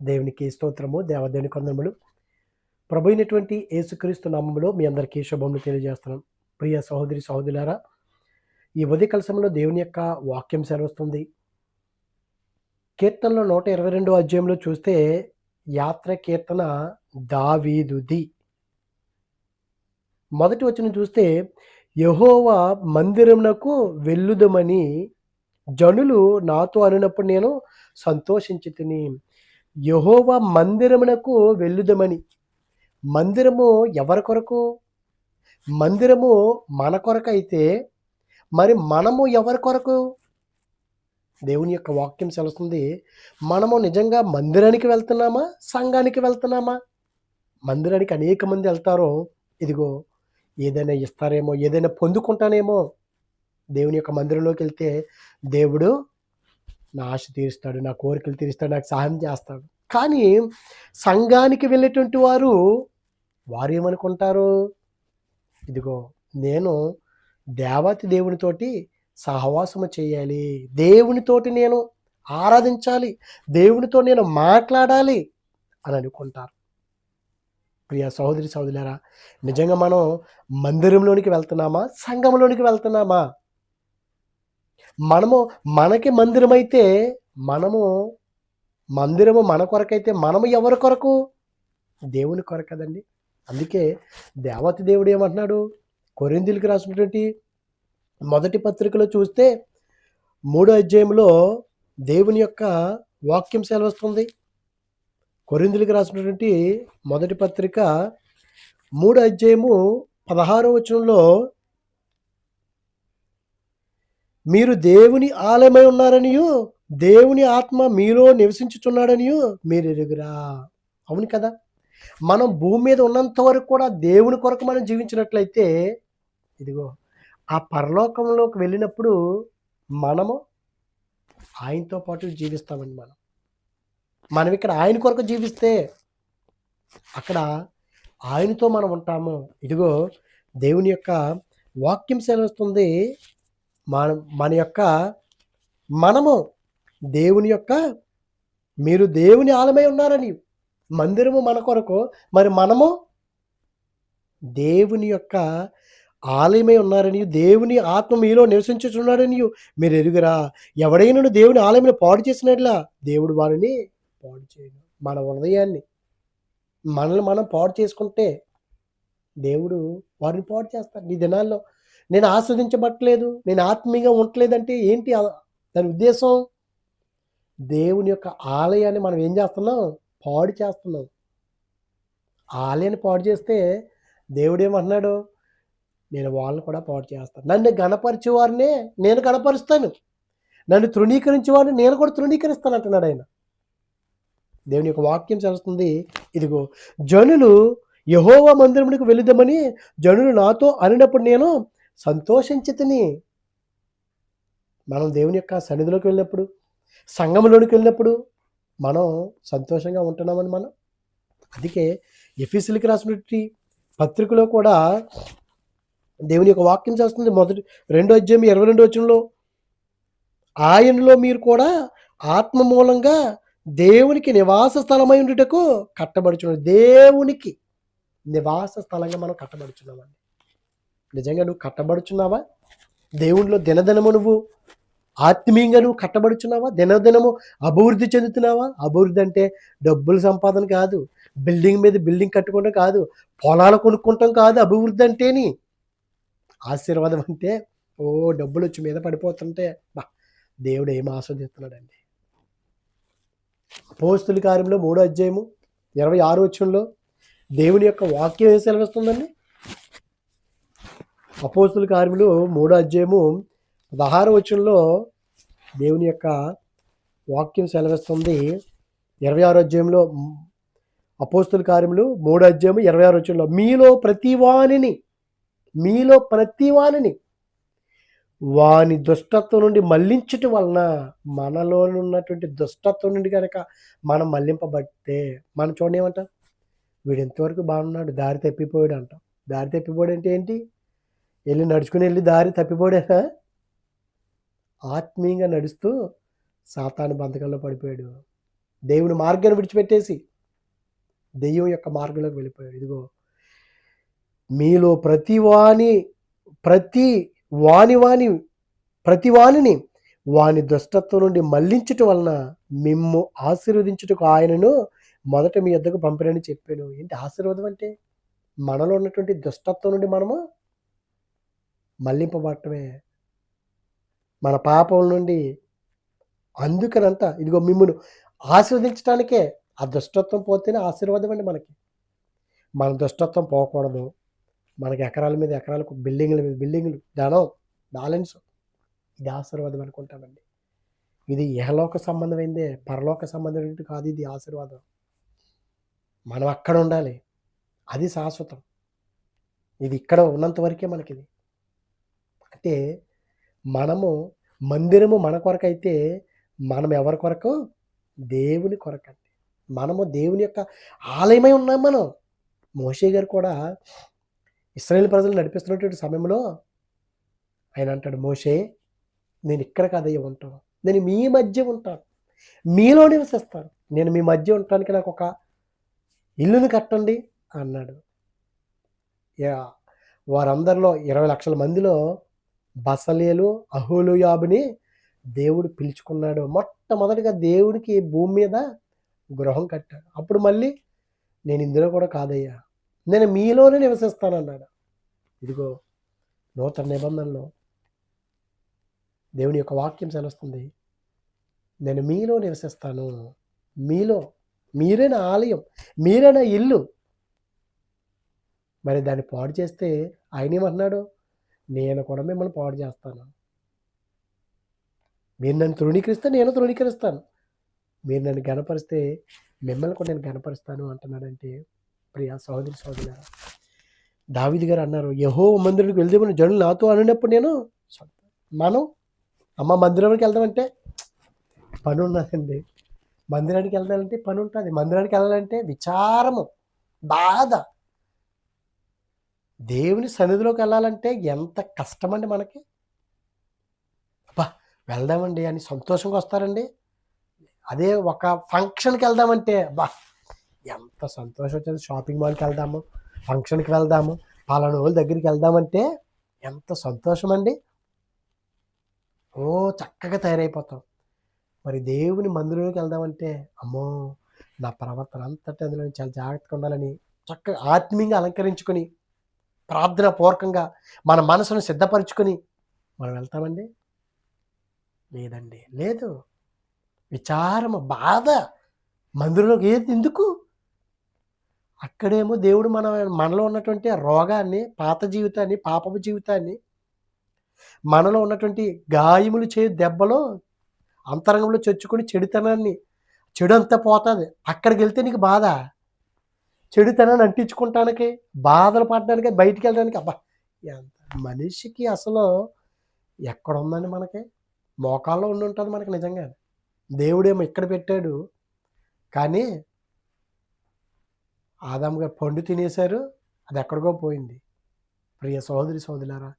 దేవునికి స్తోత్రము, దేవదేవుని కొందనములు. ప్రభు అయినటువంటి యేసుక్రీస్తు నామములో మీ అందరికీ శుభములు తెలియజేస్తున్నాను. ప్రియ సహోదరి సహోదరులారా, ఈ ఉదయకాల సమయంలో దేవుని యొక్క వాక్యం సెలవిస్తుంది. కీర్తనలో 122 అధ్యాయంలో చూస్తే యాత్ర కీర్తన దావీదుది. మొదటి వచనం చూస్తే యెహోవా మందిరమునకు వెళ్ళుదమని జనులు నాతో అనినప్పుడు నేను సంతోషించితిని. యెహోవా మందిరమునకు వెళ్ళుదమని. మందిరము ఎవరి కొరకు? మందిరము మన కొరకైతే మరి మనము ఎవరి కొరకు? దేవుని యొక్క వాక్యం సెలవుస్తుంది. మనము నిజంగా మందిరానికి వెళ్తున్నామా? సంఘానికి వెళ్తున్నామా? మందిరానికి అనేక మంది వెళ్తారో, ఇదిగో ఏదైనా ఇస్తారేమో, ఏదైనా పొందుకుంటానేమో. దేవుని యొక్క మందిరంలోకి వెళ్తే దేవుడు నా ఆశ తీరుస్తాడు, నా కోరికలు తీరుస్తాడు, నాకు సహాయం చేస్తాడు. కానీ సంఘానికి వెళ్ళేటువంటి వారు ఏమనుకుంటారు? ఇదిగో నేను దేవాతి దేవునితోటి సహవాసము చేయాలి, దేవునితోటి నేను ఆరాధించాలి, దేవునితో నేను మాట్లాడాలి అని అనుకుంటారు. ప్రియ సహోదరి సహోదరులారా, నిజంగా మనం మందిరంలోనికి వెళ్తున్నామా? సంఘంలోనికి వెళ్తున్నామా? మనకి మందిరమైతే మందిరము మన కొరకైతే మనము ఎవరి కొరకు? దేవుని కొరకు కదండి. అందుకే దేవతి దేవుడు ఏమంటున్నాడు? కొరింథీయులకు రాసినటువంటి మొదటి పత్రికలో చూస్తే 3వ అధ్యాయంలో దేవుని యొక్క వాక్యం సెలవిస్తుంది. కొరింథీయులకు రాసినటువంటి మొదటి పత్రిక 3వ అధ్యాయము 16వ వచనంలో, మీరు దేవుని ఆలయమై ఉన్నారనియు దేవుని ఆత్మ మీలో నివసించుచున్నాడనియు మీరు ఎరుగురా. అవును కదా. మనం భూమి మీద ఉన్నంత వరకు కూడా దేవుని కొరకు మనం జీవించినట్లయితే, ఇదిగో ఆ పరలోకంలోకి వెళ్ళినప్పుడు మనము ఆయనతో పాటు జీవిస్తామండి. మనం ఇక్కడ ఆయన కొరకు జీవిస్తే అక్కడ ఆయనతో మనం ఉంటాము. ఇదిగో దేవుని యొక్క వాక్యం సెలవుస్తుంది. మనము దేవుని యొక్క, మీరు దేవుని ఆలయమై ఉన్నారని, మందిరము మన కొరకు, మరి మనము దేవుని యొక్క ఆలయమై ఉన్నారని, దేవుని ఆత్మ మీలో నివసించుచున్నాడని మీరు ఎరుగురా. ఎవడైనా దేవుని ఆలయంలో పాడు చేసినట్లా దేవుడు వారిని పాడు చేయడు. మన హృదయాన్ని మనల్ని మనం పాడు చేసుకుంటే దేవుడు వారిని పాడు చేస్తాడు. ఈ దినాల్లో నేను ఆస్వాదించబట్టలేదు, నేను ఆత్మీయంగా ఉండలేదంటే ఏంటి దాని ఉద్దేశం? దేవుని యొక్క ఆలయాన్ని మనం ఏం చేస్తున్నాం? పాడు చేస్తున్నాం. ఆలయాన్ని పాడు చేస్తే దేవుడు ఏమంటున్నాడు? నేను వాళ్ళని కూడా పాడు చేస్తాను. నన్ను గణపరిచే వారినే నేను గణపరుస్తాను, నన్ను తృణీకరించే వారిని నేను కూడా తృణీకరిస్తాను అంటున్నాడు ఆయన. దేవుని యొక్క వాక్యం చేస్తుంది. ఇదిగో జనులు యెహోవా మందిరమునకు వెళుదామని జనులు నాతో అనినప్పుడు నేను సంతోషించితిని. మనం దేవుని యొక్క సన్నిధిలోకి వెళ్ళినప్పుడు, సంఘంలోనికి వెళ్ళినప్పుడు మనం సంతోషంగా ఉంటున్నామని మనం. అందుకే ఎఫెసీయులకు రాసినటువంటి పత్రికలో కూడా దేవుని యొక్క వాక్యం చేస్తుంది. 2వ అధ్యాయం 22వ వచనంలో, ఆయనలో మీరు కూడా ఆత్మ మూలంగా దేవునికి నివాస స్థలమై ఉండుటకు కట్టబడుచున్నారు. దేవునికి నివాస స్థలంగా మనం కట్టబడుచున్నామండి. నిజంగా నువ్వు కట్టబడుచున్నావా? దేవునిలో దినదినము నువ్వు ఆత్మీయంగా నువ్వు కట్టబడుచున్నావా? దినదినము అభివృద్ధి చెందుతున్నావా? అభివృద్ధి అంటే డబ్బుల సంపాదన కాదు, బిల్డింగ్ మీద బిల్డింగ్ కట్టుకోవడం కాదు, పొలాలు కొనుక్కుంటాం కాదు. అభివృద్ధి అంటేని ఆశీర్వాదం అంటే డబ్బులు వచ్చి మీద పడిపోతుంటే దేవుడు ఏం ఆస్వాదిస్తున్నాడండి. అపోస్తలుల కార్యంలో 3వ అధ్యాయము 26వ వచనంలో దేవుని యొక్క వాక్యం ఏం సెలవిస్తుందండి? అపోస్తలుల కార్యములు 3వ అధ్యాయము 16వ వచనంలో దేవుని యొక్క వాక్యం సెలవిస్తుంది. 26వ అధ్యాయంలో అపోస్తలుల కార్యములు 3వ అధ్యాయము 26వ వచనంలో, మీలో ప్రతివానిని వాని దుష్టత్వం నుండి మళ్లించటం వలన, మనలో ఉన్నటువంటి దుష్టత్వం నుండి కనుక మనం మళ్లింపబడితే, మనం చూడండి ఏమంటాం? వీడు ఎంతవరకు బాగున్నాడు, దారి తప్పిపోయాడు అంటాం. దారి తప్పిపోయాడు అంటే ఏంటి? నడుచుకుని వెళ్ళి దారి తప్పిపోయాడా? ఆత్మీయంగా నడుస్తూ సాతాను బంధకంలో పడిపోయాడు. దేవుని మార్గాన్ని విడిచిపెట్టేసి దెయ్యం యొక్క మార్గంలోకి వెళ్ళిపోయాడు. ఇదిగో మీలో ప్రతి వాని వాని ప్రతి వానిని వాని దుష్టత్వం నుండి మళ్లించుట వలన మిమ్ము ఆశీర్వదించుటకు ఆయనను మొదట మీ యొద్దకు పంపినని చెప్పాను. ఏంటి ఆశీర్వాదం అంటే? మనలో ఉన్నటువంటి దుష్టత్వం నుండి మనము మళ్లింపబడటమే. మన పాపం నుండి. అందుకనంట ఇదిగో మిమ్మును ఆశీర్వదించడానికే. ఆ దుష్టత్వం పోతేనే ఆశీర్వాదం అండి మనకి. మన దుష్టత్వం పోకూడదు. మనకి ఎకరాల మీద ఎకరాలకు బిల్డింగుల మీద బిల్డింగులు, ధనం, బ్యాలెన్స్, ఇది ఆశీర్వాదం అనుకుంటామండి. ఇది ఇహలోక సంబంధమైందే, పరలోక సంబంధమైనది కాదు ఇది ఆశీర్వాదం. మనం అక్కడ ఉండాలి. అది శాశ్వతం. ఇది ఇక్కడ ఉన్నంత వరకే మనకిది. అంటే మనము మందిరము మన కొరకైతే మనం ఎవరి కొరకు? దేవుని కొరకండి. మనము దేవుని యొక్క ఆలయమై ఉన్నాం మనం. మోషే గారు కూడా ఇశ్రాయేలు ప్రజలు నడిపిస్తున్నటువంటి సమయంలో ఆయన అంటాడు, మోషే నేను ఇక్కడ కాదయ్యా ఉంటాను, నేను మీ మధ్య ఉంటాను, మీలో నివసిస్తాను, నేను మీ మధ్య ఉండటానికి నాకు ఒక ఇల్లుని కట్టండి అన్నాడు. వారందరిలో 20 లక్షల మందిలో బసలేలు, అహోలీయాబుని దేవుడు పిలుచుకున్నాడు. మొట్టమొదటిగా దేవుడికి భూమి మీద గృహం కట్టాడు. అప్పుడు మళ్ళీ నేను ఇందులో కూడా కాదయ్యా, నేను మీలోనే నివసిస్తానన్నాడు. ఇదిగో నూతన నిబంధనలో దేవుని యొక్క వాక్యం సెలవుస్తుంది, నేను మీలో నివసిస్తాను. మీరే నా ఆలయం, మీరే నా ఇల్లు. మరి దాన్ని పాడు చేస్తే ఆయన ఏమన్నాడు? నేను కూడా మిమ్మల్ని పాడు చేస్తాను. మీరు నన్ను తృణీకరిస్తే నేను తృణీకరిస్తాను, మీరు నన్ను గణపరిస్తే మిమ్మల్ని కూడా నేను గణపరుస్తాను అంటున్నాడంటే ప్రియ సహోదరి సహోదరులారా, దావీదు గారు అన్నారు, యెహోవా మందిరానికి వెళ్దామని జనులు నాతో అనినప్పుడు నేను మనం మందిరానికి వెళ్దామంటే పని ఉన్నదండి. మందిరానికి వెళ్ళాలంటే పని ఉంటుంది. మందిరానికి వెళ్ళాలంటే విచారము, బాధ. దేవుని సన్నిధిలోకి వెళ్ళాలంటే ఎంత కష్టమండి మనకి. అబ్బా వెళ్దామండి అని సంతోషంగా వస్తారండి. అదే ఒక ఫంక్షన్కి వెళ్దామంటే అబ్బా ఎంత సంతోషం వచ్చేది. షాపింగ్ మాల్కి వెళ్దాము, ఫంక్షన్కి వెళ్దాము, పలానా వాళ్ళ దగ్గరికి వెళ్దామంటే ఎంత సంతోషం అండి. ఓ చక్కగా తయారైపోతాం. మరి దేవుని మందిరంలోకి వెళ్దామంటే అమ్మో నా ప్రవర్తన అంతటి అందులో చాలా జాగ్రత్తగా ఉండాలని చక్కగా ఆత్మీయంగా అలంకరించుకొని ప్రార్థన పూర్వకంగా మన మనసును సిద్ధపరచుకొని మనం వెళ్తామండి? లేదండి, లేదు. విచారము, బాధ. మందిరంలోకి ఏది ఎందుకు? అక్కడేమో దేవుడు మనలో ఉన్నటువంటి రోగాన్ని, పాత జీవితాన్ని, పాపపు జీవితాన్ని, మనలో ఉన్నటువంటి గాయములు చే దెబ్బలో అంతరంగంలో చొచ్చుకొని చెడుతనాన్ని, చెడు అంతా పోతుంది. అక్కడికి వెళ్తే నీకు బాధ, చెడుతనాన్ని అంటించుకుంటానికి, బాధలు పడడానికి, బయటికి వెళ్ళడానికి. అబ్బా ఎంత మనిషికి అసలు ఎక్కడ ఉందండి మనకి? మోకాల్లో ఉండి ఉంటుంది మనకి నిజంగా. దేవుడేమో ఇక్కడ పెట్టాడు, కానీ ఆదాము గారు పండు తినేశారు, అది ఎక్కడికో పోయింది. ప్రియ సహోదరి సహోదరులారా,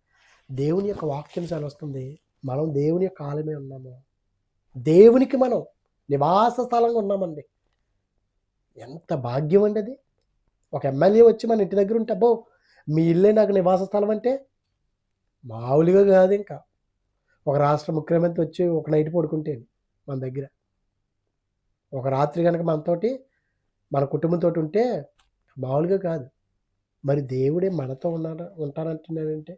దేవుని యొక్క వాక్యం చాలా వస్తుంది, మనం దేవుని యొక్క ఆలయమే ఉన్నాము. దేవునికి మనం నివాస స్థలంగా ఉన్నామండి. ఎంత భాగ్యం అండి అది. ఒక ఎమ్మెల్యే వచ్చి మన ఇంటి దగ్గర ఉంటే అబ్బో మీ ఇల్లే నాకు నివాస స్థలం అంటే మామూలుగా కాదు. ఇంకా ఒక రాష్ట్ర ముఖ్యమంత్రి వచ్చి ఒక నైట్ పడుకుంటే మన దగ్గర, ఒక రాత్రి కనుక మనతోటి మన కుటుంబంతో ఉంటే మామూలుగా కాదు. మరి దేవుడే మనతో ఉంటానంటున్నాడంటే,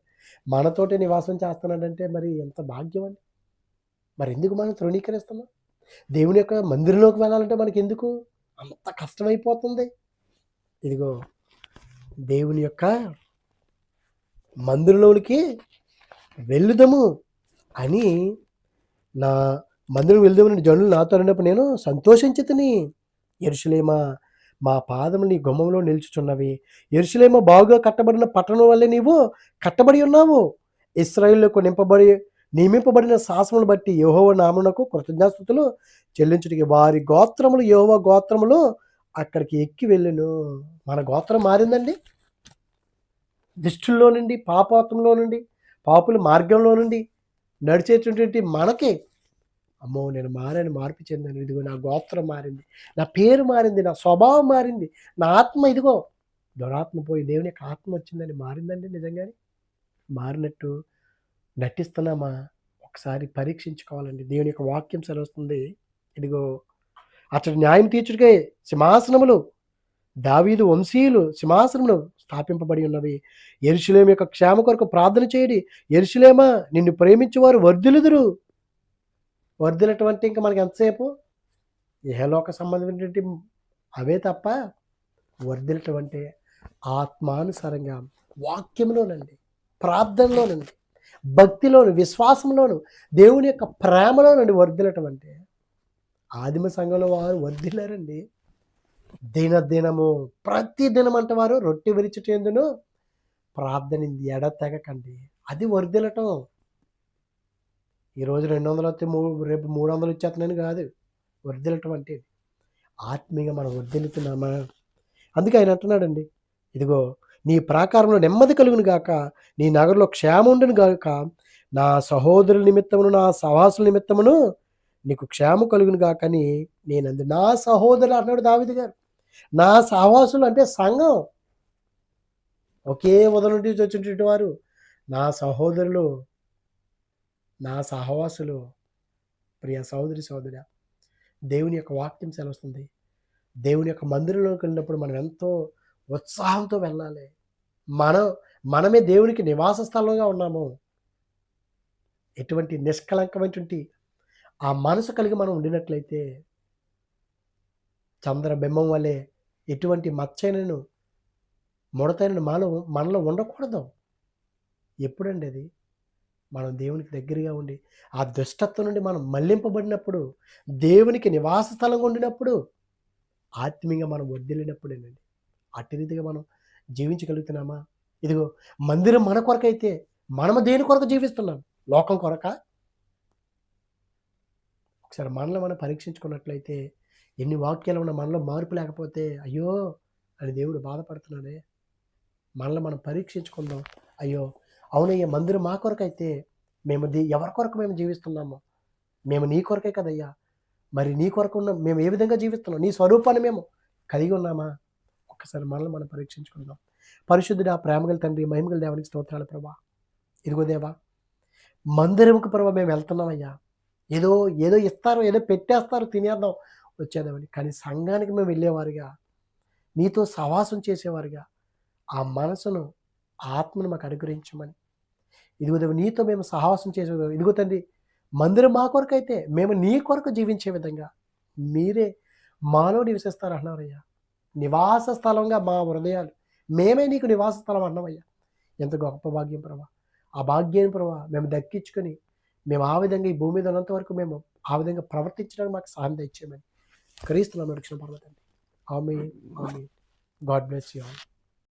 మనతోటే నివాసం చేస్తున్నాడంటే మరి ఎంత భాగ్యం అండి. మరి ఎందుకు మనం తృణీకరిస్తున్నాం? దేవుని యొక్క మందిరంలోకి వెళ్ళాలంటే మనకి ఎందుకు అంత కష్టమైపోతుంది? ఇదిగో దేవుని యొక్క మందిరంలోనికి వెళ్ళుదము అని, నా మందిరం వెళ్దామని జనులు నాతో అన్నప్పుడు నేను సంతోషించితిని. యెరూషలేమా మా పాదములు నీ గుమ్మంలో నిలుచుచున్నవి. యెరూషలేమా బాగుగా కట్టబడిన పట్టణం వల్లే నీవు కట్టబడి ఉన్నావు. ఇశ్రాయేలుకు నియమింపబడిన శాసనమును బట్టి యెహోవా నామమునకు కృతజ్ఞతాస్తుతులు చెల్లించుటకి వారి గోత్రములు, యెహోవా గోత్రములు అక్కడికి ఎక్కి వెళ్ళెను. మన గోత్రం మారిందండి. దుష్టుల్లో నుండి, పాపాత్మలో నుండి, పాపుల మార్గంలో నుండి నడిచేటటువంటి మనకి అమ్మో! నేను మారాను, మార్పు చెందాను. ఇదిగో నా గోత్రం మారింది. నా పేరు మారింది. నా స్వభావం మారింది. నా ఆత్మ ఇదిగో దురాత్మ పోయి దేవుని యొక్క ఆత్మ వచ్చిందని మారిందండి నిజంగానే? మారినట్టు నటిస్తున్నామా? ఒకసారి పరీక్షించుకోవాలండి. దేవుని యొక్క వాక్యం సెలవిస్తుంది. ఇదిగో అతడు న్యాయం తీర్చుటకై సింహాసనములు దావీదు వంశీయులు సింహాసనములు స్థాపింపబడి ఉన్నవి. యెరూషలేము యొక్క క్షేమ కొరకు ప్రార్థన చేయుడి. యెరూషలేమా నిన్ను ప్రేమించువారు వర్ధిల్లుదురు. వర్ధిల్లటం అంటే ఇంక మనకి ఎంతసేపు ఇహలోక సంబంధమైనటువంటి అవే తప్ప వర్ధిల్లటం అంటే ఆత్మానుసారంగా వాక్యంలోనండి, ప్రార్థనలోనండి, భక్తిలోను, విశ్వాసంలోను, దేవుని యొక్క ప్రేమలోనండి వర్ధిల్లటం అంటే. ఆదిమ సంఘంలో వారు వర్ధిల్లారండి. దినదినము ప్రతి దినమంట వారు రొట్టె విరుచుటయందును ప్రార్థన ఎడతెగకండి. అది వర్ధిల్లటం. ఈరోజు 200 వస్తే రేపు 300 ఇచ్చేస్తున్నాను కాదు. వర్ధిల్లటం అంటే ఇది. ఆత్మీయంగా మనం వర్ధిల్లుతున్నామా? అందుకే ఆయన అంటున్నాడండి, ఇదిగో నీ ప్రాకారంలో నెమ్మది కలుగును గాక, నీ నగరులో క్షేమం ఉండును గాక, నా సహోదరుల నిమిత్తమును నా సహవాసుల నిమిత్తమును నీకు క్షేమం కలుగును గాక అని నేనందు. నా సహోదరులు అంటున్నాడు దావీదు గారు. నా సహవాసులు అంటే సంఘం. ఒకే ఉదయం నుండి వచ్చినటువంటి వారు నా సహోదరులు, నా సహవాసులు. ప్రియ సహోదరి సహోదరా, దేవుని యొక్క వాక్యం సెలవుస్తుంది. దేవుని యొక్క మందిరంలోకి వెళ్ళినప్పుడు మనం ఎంతో ఉత్సాహంతో వెళ్ళాలి. మనమే దేవునికి నివాస స్థలంగా ఉన్నాము. ఎటువంటి నిష్కలంకమైనటువంటి ఆ మనసు కలిగి మనం ఉండినట్లయితే చంద్రబింబం వలె ఎటువంటి మచ్చైనను ముడతైనను మనలో ఉండకూడదు. ఎప్పుడండి అది? మనం దేవునికి దగ్గరగా ఉండి ఆ దుష్టత్వం నుండి మనం మళ్లింపబడినప్పుడు, దేవునికి నివాస స్థలంగా ఉండినప్పుడు, ఆత్మీయంగా మనం వర్ధిల్లినప్పుడేనండి. అట్టి రీతిగా మనం జీవించగలుగుతున్నామా? ఇదిగో మందిరం మన కొరకైతే మనము దేని కొరకు జీవిస్తున్నాం? లోకం కొరకా? ఒకసారి మనల్ని మనం పరీక్షించుకున్నట్లయితే ఎన్ని వాక్యాలు ఉన్నా మనలో మార్పు లేకపోతే అయ్యో అని దేవుడు బాధపడుతున్నాడే. మనల్ని మనం పరీక్షించుకుందాం. అయ్యో అవునయ్యా, మందిరం మా కొరకైతే మేము ఎవరి కొరకు మేము జీవిస్తున్నాము? మేము నీ కొరకే కదయ్యా. మరి నీ కొరకు ఉన్న మేము ఏ విధంగా జీవిస్తున్నాం? నీ స్వరూపాన్ని మేము కలిగి ఉన్నామా? ఒక్కసారి మనల్ని మనం పరీక్షించుకుందాం. పరిశుద్ధుడా, ప్రేమగల తండ్రి, మహిమగల దేవునికి స్తోత్రాలు ప్రభా. ఇదిగో దేవా, మందిరంకు ప్రభా మేము వెళ్తున్నామయ్యా. ఏదో ఏదో ఇస్తారు, ఏదో పెట్టేస్తారు, తినేద్దాం వచ్చేదామని. కానీ సంఘానికి మేము వెళ్ళేవారుగా, నీతో సహవాసం చేసేవారుగా ఆ మనసును, ఆత్మను మాకు అనుగ్రహించమని. ఇదిగో దేవ, నీతో మేము సహవాసం చేసే ఇదిగో తండ్రి, మందిరం మా కొరకైతే మేము నీ కొరకు జీవించే విధంగా మీరే మాలో నివసిస్తారు అన్నారయ్యా. నివాస స్థలంగా మా హృదయాలు, మేమే నీకు నివాస స్థలం అన్నామయ్యా. ఎంత గొప్ప భాగ్యం ప్రభా. ఆ భాగ్యాన్ని ప్రభా మేము దక్కించుకొని మేము ఆ విధంగా ఈ భూమి మీద ఉన్నంత వరకు మేము ఆ విధంగా ప్రవర్తించడానికి మాకు సహాయం తెచ్చేయమని క్రీస్తునామమున అడుగుచున్నాము పరమ తండ్రి. ఆమేన్. ఆమేన్. God bless you all.